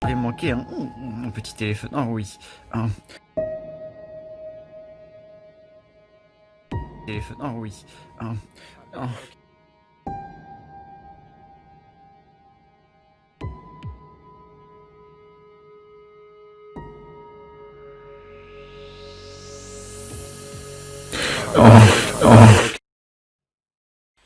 Il manquait un petit téléphone. Ah oui. Un téléphone. Ah oui. Un-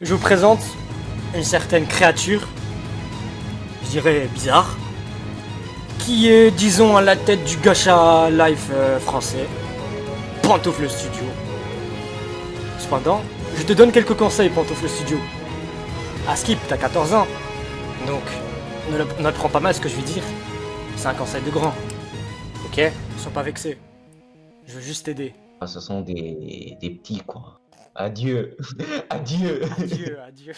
Je vous présente une certaine créature, je dirais bizarre, qui est, disons, à la tête du gacha life français, Pantoufle Studio. Cependant, je te donne quelques conseils, Pantoufle Studio. À Skip, t'as 14 ans, donc ne le prends pas mal ce que je vais dire. C'est un conseil de grand, ok? Sois pas vexé, je veux juste t'aider. Ah, ce sont des petits, quoi. Adieu. Adieu. Adieu, adieu.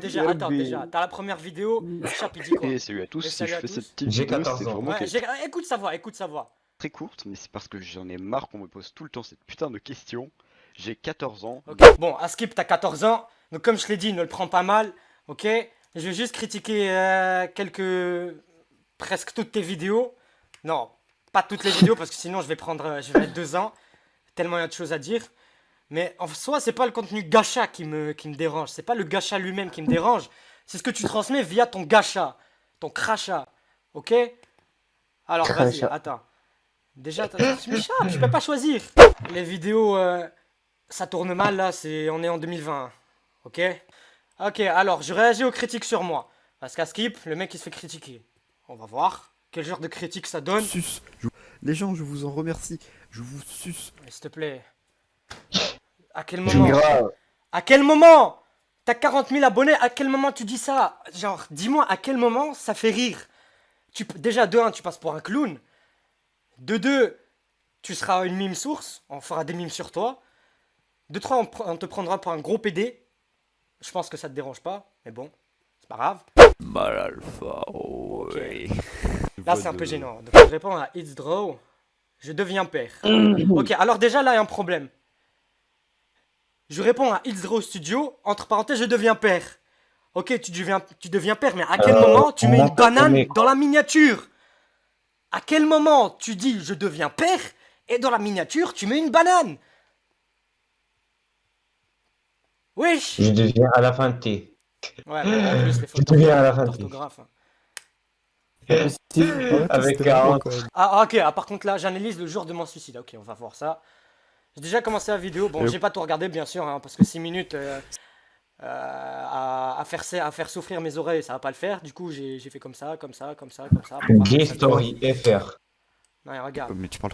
Déjà, attends, déjà, t'as la première vidéo, Chap il dit quoi? Et salut à tous, Et si salut je à fais tous. cette petite J'ai vidéo, 14 c'est ans. vraiment Ouais, qu'elle est écoute sa voix, écoute sa voix. très courte, mais c'est parce que j'en ai marre qu'on me pose tout le temps cette putain de question. J'ai 14 ans. Ok. Bon, à Skip, t'as 14 ans, donc comme je l'ai dit, ne le prends pas mal, ok? Je vais juste critiquer presque toutes tes vidéos. Non, pas toutes les vidéos, parce que sinon je vais mettre 2 ans, tellement il y a de choses à dire. Mais en soi, c'est pas le contenu gacha qui me dérange, c'est pas le gacha lui-même qui me dérange, c'est ce que tu transmets via ton gacha, ton crachat, ok? Alors vas-y, Crachat. attends. Déjà, tu m'échappes, je peux pas choisir. Les vidéos, ça tourne mal là, on est en 2020, ok? Ok, alors je réagis aux critiques sur moi. Parce qu'à Skip, le mec il se fait critiquer. On va voir quel genre de critique ça donne. Suce. Les gens, je vous en remercie. Je vous suce. S'il te plaît. À quel C'est moment? grave. À quel moment? T'as 40 000 abonnés, à quel moment tu dis ça? Genre, dis-moi à quel moment ça fait rire? Déjà, de 1, tu passes pour un clown. De 2, tu seras une mime source, on fera des mimes sur toi. De 3, on te prendra pour un gros PD. Je pense que ça te dérange pas, mais bon, c'est pas grave. Mal alpha. Oh, Ok. oui. Là, c'est un peu gênant. Donc, je réponds à It's Draw. Je deviens père. Ok, alors déjà, là, il y a un problème. Je réponds à It's Draw Studio, entre parenthèses, je deviens père. Ok, tu deviens père, mais à quel moment tu mets une banane dans la miniature? À quel moment tu dis je deviens père et dans la miniature tu mets une banane? Wesh! Je deviens à la fin de T. Ouais, bon, en plus les Je fautes deviens à la fin de T. d'orthographe. Hein. Avec 40. Ok, par contre là, j'analyse le jour de mon suicide. Ok, on va voir ça. J'ai déjà commencé la vidéo. Bon, j'ai pas tout regardé, bien sûr, hein, parce que 6 minutes à faire souffrir mes oreilles, ça va pas le faire. Du coup, j'ai fait comme ça, comme ça, comme ça, comme ça. pour voir Gay si ça Story FR. Ouais, regarde. Mais tu parles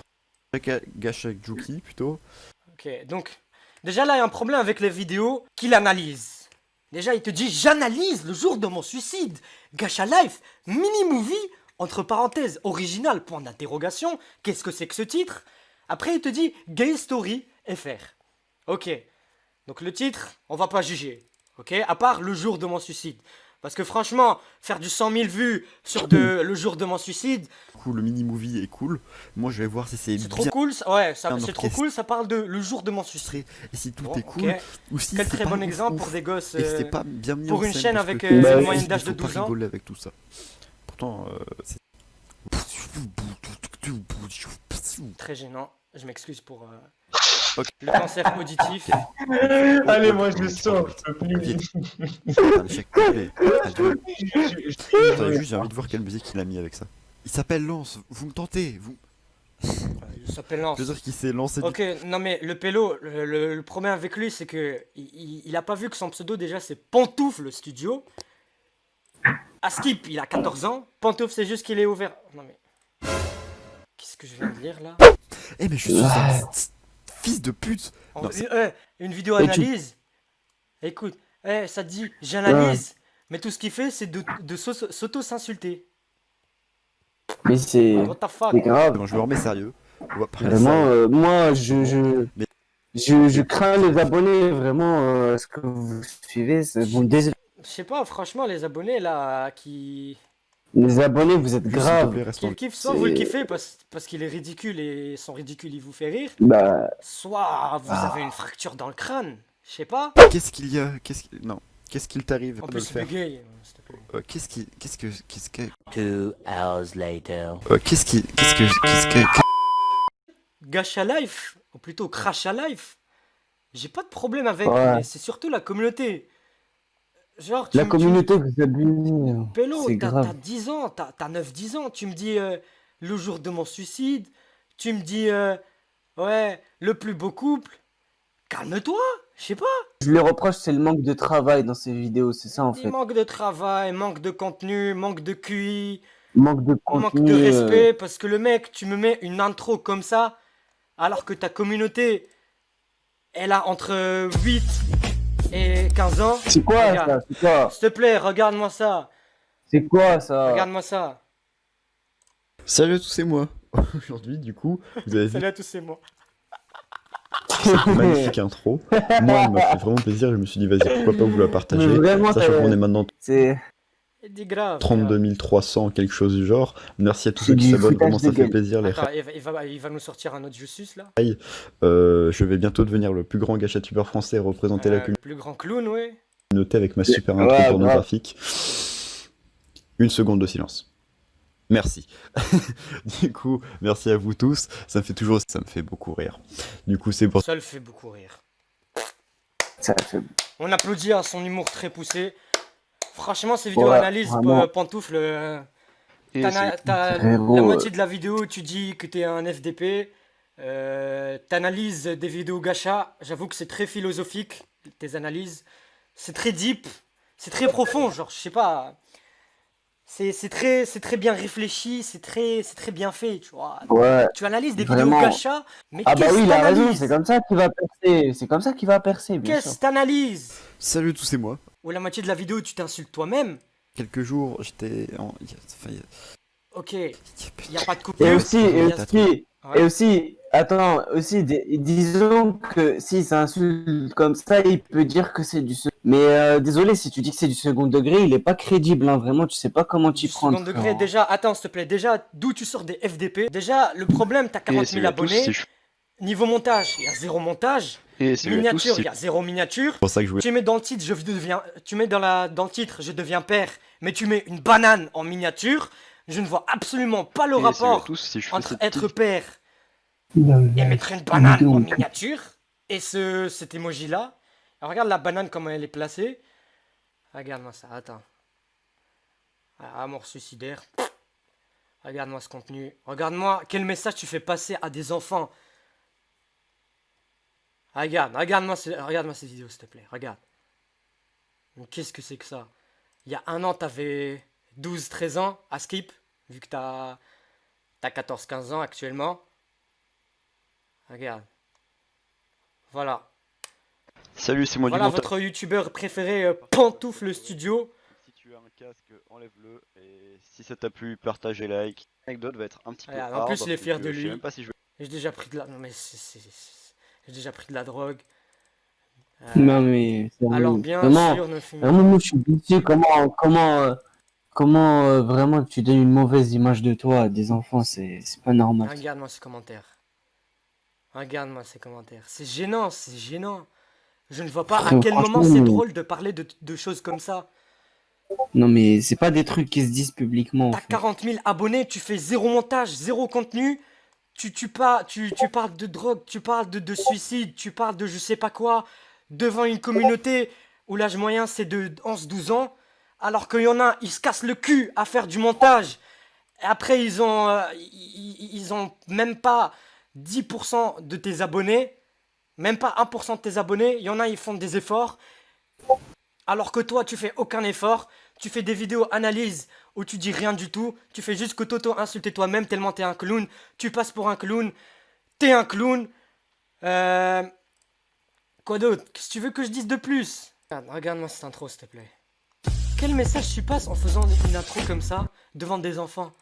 gacha avec Juki plutôt. Ok, donc, déjà là, il y a un problème avec les vidéos qu'il analyse. Déjà, il te dit, j'analyse le jour de mon suicide. Gacha Life, mini-movie, entre parenthèses, original, point d'interrogation. Qu'est-ce que c'est que ce titre? Après, il te dit, Gay Story FR. Ok, donc le titre, on va pas juger. Ok, à part le jour de mon suicide. Parce que franchement, faire du 100 000 vues sur le jour de mon suicide, Du coup, le mini-movie est cool. Moi, je vais voir si c'est c'est trop bien cool. Ouais, c'est trop orchestré. cool, ça parle de le jour de mon suicide. et si tout Bon, est cool. ok. Ou si Quel c'est très pas bon ouf, exemple ouf. pour des gosses. Et c'est pas bien mis pour en une scène chaîne parce avec que une moyenne d'âge de il faut 12 pas ans. rigoler avec tout ça. Pourtant, c'est... Très gênant. Je m'excuse pour Ok. le cancer auditif. Allez, moi je le sors. je peux plus. Un échec complet. Adieu. Attendez, juste, j'ai envie de voir quelle musique il a mis avec ça. Il s'appelle Lance, vous me tentez, vous... Il s'appelle Lance. Je veux dire qu'il s'est lancé Ok, non mais le pélo, le problème avec lui, c'est que il a pas vu que son pseudo déjà c'est Pantoufle Studio. À Skip, il a 14 ans. Pantoufle, c'est juste qu'il est ouvert. Non mais. Qu'est-ce que je viens de lire là? Eh mais je suis un fils de pute. Non, Une vidéo Et tu- analyse. Écoute, ça te dit j'analyse. Mais tout ce qu'il fait, c'est de s'auto-s'insulter. Mais c'est What the fuck? grave. Bon, je me remets sérieux. On va parler Vraiment, sérieux. moi, Mais- je crains les abonnés. Vraiment, ce que vous suivez, vous me désolez. Je sais pas, franchement, les abonnés là qui. Les abonnés, vous êtes Juste, s'il te graves. plaît, reste Qui en- le kiffent, soit vous le kiffez parce qu'il est ridicule et son ridicule il vous fait rire, Bah, soit vous avez une fracture dans le crâne. Je sais pas. Qu'est-ce qu'il y a? Non. Qu'est-ce qu'il t'arrive En de le plus, faire bugay, s'il te plaît. Qu'est-ce que... 2 hours later. Qu'est-ce que... Gacha Life, ou plutôt Crasha Life, j'ai pas de problème avec, Ouais. mais c'est surtout la communauté. Genre, tu La me- communauté, vous abusez. Pélo, C'est t'as grave. 10 ans, t'as 9-10 ans, tu me dis le jour de mon suicide, tu me dis ouais, le plus beau couple. Calme-toi, je sais pas. Je lui reproche, c'est le manque de travail dans ces vidéos, c'est ça en Il fait. manque de travail, manque de contenu, manque de QI, Manque de manque contenu. de respect, parce que le mec, tu me mets une intro comme ça, alors que ta communauté, elle a entre 8 et 15 ans. C'est quoi Regarde. ça? C'est quoi? S'il te plaît, regarde-moi ça. C'est quoi ça? Regarde-moi ça. Salut à tous, c'est moi. Aujourd'hui, du coup, vous avez vu Salut à tous, c'est moi. cette magnifique intro. Moi, elle m'a fait vraiment plaisir. Je me suis dit, vas-y, pourquoi pas vous la partager. Mais vraiment, Sachant qu'on est maintenant c'est 32 300, quelque chose du genre. Merci à tous C'est ceux qui du s'abonnent, foutage vraiment de ça fait gueule. plaisir. Les Attends, il va nous sortir un autre Justus là. je vais bientôt devenir le plus grand gachatubeur français et représenter la Le plus grand clown, ouais. communauté avec ma super intro Ouais, pornographique. Une seconde de silence. Merci. Du coup, merci à vous tous. Ça me fait beaucoup rire. Du coup, c'est pour Ça le fait beaucoup rire. ça fait- On applaudit à son humour très poussé. Franchement, ces vidéos Ouais, analyses, vraiment. pantoufle. Et T'as Frérot, la moitié de la vidéo où tu dis que t'es un FDP. T'analyses des vidéos gacha. J'avoue que c'est très philosophique, tes analyses. C'est très deep. C'est très profond, genre, je sais pas. C'est très bien réfléchi, c'est très bien fait, tu vois. Ouais. Tu analyses des Vraiment. vidéos gacha, mais Ah bah qu'est-ce oui, que il a raison, t'analyses? c'est comme ça qu'il va percer. C'est comme ça qu'il va percer, bien Qu'est-ce sûr. que t'analyses? Salut à tous, c'est moi. Ou la moitié de la vidéo, tu t'insultes toi-même. Quelques jours, j'étais en... Ok, y a pas de Et coupure. aussi, Ouais. et aussi, attends, aussi, disons que si ça insulte comme ça, il peut dire que c'est du second. Mais désolé, si tu dis que c'est du second degré, il est pas crédible, hein, vraiment, tu sais pas comment t'y Du prendre. second degré, frérot. déjà, attends, s'il te plaît, déjà, d'où tu sors des FDP? Déjà, le problème, t'as 40 000 abonnés. Niveau montage, il y a zéro montage. Miniature, il y a zéro miniature. C'est pour ça que je voulais... Tu mets dans le titre, tu mets dans le titre, je deviens père, mais tu mets une banane en miniature. Je ne vois absolument pas le rapport entre être père et mettre une banane en miniature. Et cet emoji là. Alors, regarde la banane comment elle est placée. Regarde-moi ça, attends. Ah, mort suicidaire. Regarde-moi ce contenu. Regarde-moi quel message tu fais passer à des enfants. Regarde-moi ces vidéos s'il te plaît. Regarde. Mais qu'est-ce que c'est que ça? Il y a un an, t'avais 12-13 ans à skip. Vu que t'as 14-15 ans actuellement. Regarde. Voilà. Salut, c'est moi Voilà du montage. votre youtubeur préféré, Pantoufle Studio. Si tu as un casque, enlève-le. Et si ça t'a plu, partage et like. L'anecdote va être un petit peu Regarde, en hard, plus, il est donc, fier de je sais lui. même pas si je vais... J'ai déjà pris de la... Non mais j'ai déjà pris de la drogue. Non, mais Alors bien vraiment, sûr, ne fumez vraiment, moi, je suis déçu. Comment vraiment tu donnes une mauvaise image de toi à des enfants, c'est pas normal. Regarde-moi ces commentaires. Regarde-moi ces commentaires. C'est gênant, c'est gênant. Je ne vois pas à Frérot, quel moment franchement, c'est mais- drôle de parler de choses comme ça. Non, mais c'est pas des trucs qui se disent publiquement. en T'as fait. 40 000 abonnés, tu fais zéro montage, zéro contenu. Tu parles de drogue, tu parles de suicide, tu parles de je sais pas quoi, devant une communauté où l'âge moyen c'est de 11-12 ans, alors qu'il y en a, ils se cassent le cul à faire du montage. Et après, ils ont même pas 10% de tes abonnés, même pas 1% de tes abonnés. Il y en a, ils font des efforts. Alors que toi, tu fais aucun effort. Tu fais des vidéos analyses où tu dis rien du tout. Tu fais juste que t'auto-insulter toi-même tellement t'es un clown. Tu passes pour un clown. T'es un clown. Quoi d'autre? Qu'est-ce que tu veux que je dise de plus? Regarde-moi cette intro, s'il te plaît. Quel message tu passes en faisant une intro comme ça devant des enfants?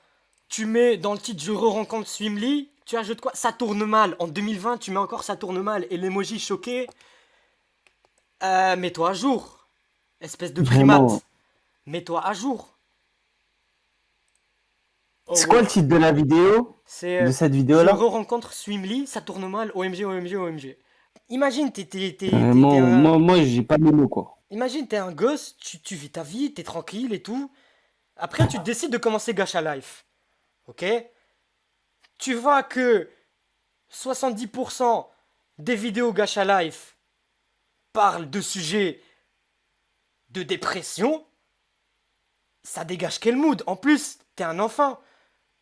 Tu mets dans le titre je re-rencontre Swimly. Tu ajoutes quoi? Ça tourne mal. En 2020, tu mets encore ça tourne mal. Et l'emoji choqué. Mets-toi à jour. Espèce de primate. Vraiment. Mets-toi à jour. Oh, C'est quoi ouais. le titre de la vidéo? C'est De cette je vidéo-là? re-rencontre Swimly, ça tourne mal, OMG, OMG, OMG. Imagine, t'es Vraiment, un... moi j'ai pas de mots, quoi. Imagine, t'es un gosse, tu vis ta vie, t'es tranquille et tout. Après, tu décides de commencer Gacha Life. Ok? Tu vois que 70% des vidéos Gacha Life parlent de sujets de dépression. Ça dégage quel mood? En plus, t'es un enfant.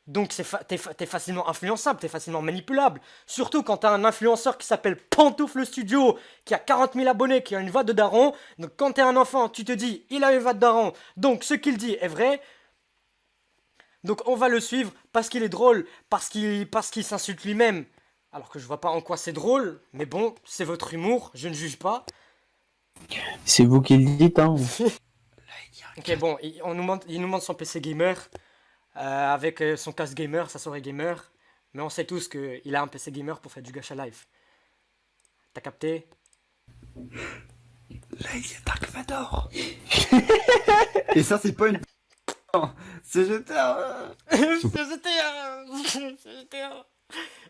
Donc t'es facilement influençable, t'es facilement manipulable. Surtout quand t'as un influenceur qui s'appelle Pantoufle Studio, qui a 40 000 abonnés, qui a une voix de daron. Donc quand t'es un enfant, tu te dis, il a une voix de daron, donc ce qu'il dit est vrai. Donc on va le suivre parce qu'il est drôle, parce qu'il s'insulte lui-même. Alors que je vois pas en quoi c'est drôle, mais bon, c'est votre humour, je ne juge pas. C'est vous qui le dites, hein. Ok, bon, il nous montre son PC gamer, avec son casque gamer, sa soirée gamer. Mais on sait tous qu'il a un PC gamer pour faire du Gacha Life. T'as capté? Là, il y a Dark Vador. Et ça, c'est pas une. C'est GTA.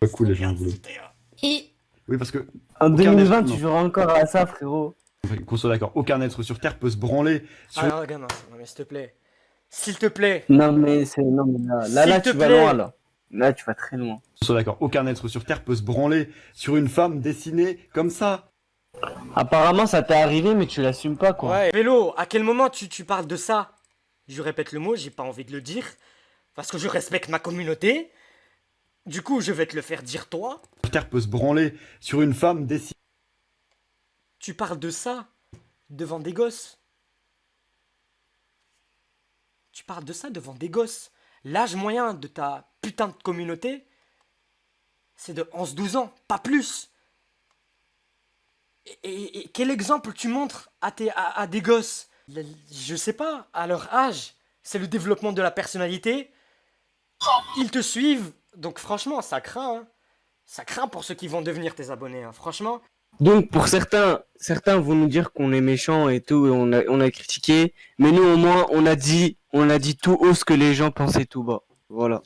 Pas cool, les gens. Oui, parce que. En Aucun 2020, être- tu joueras encore à ça, frérot. Qu'on soit d'accord, aucun être sur Terre peut se branler sur. Ah non, gamin, non mais s'il te plaît. S'il te plaît. Non, mais là, S'il te tu vas plaît. loin, là. Là, tu vas très loin. Qu'on soit d'accord, aucun être sur Terre peut se branler sur une femme dessinée comme ça. Apparemment, ça t'est arrivé, mais tu l'assumes pas, quoi. Ouais, Vélo, à quel moment tu parles de ça? Je répète le mot, j'ai pas envie de le dire. Parce que je respecte ma communauté. Du coup, je vais te le faire dire toi. Terre peut se branler sur une femme dessinée. Tu parles de ça devant des gosses. Tu parles de ça devant des gosses. L'âge moyen de ta putain de communauté, c'est de 11-12 ans, pas plus. Et quel exemple tu montres à des gosses? Je sais pas, à leur âge, c'est le développement de la personnalité. Ils te suivent, donc franchement, ça craint. Hein. Ça craint pour ceux qui vont devenir tes abonnés, hein. Franchement. Donc, pour certains vont nous dire qu'on est méchant et tout, et on a critiqué. Mais nous, au moins, on a dit tout haut ce que les gens pensaient tout bas. Voilà.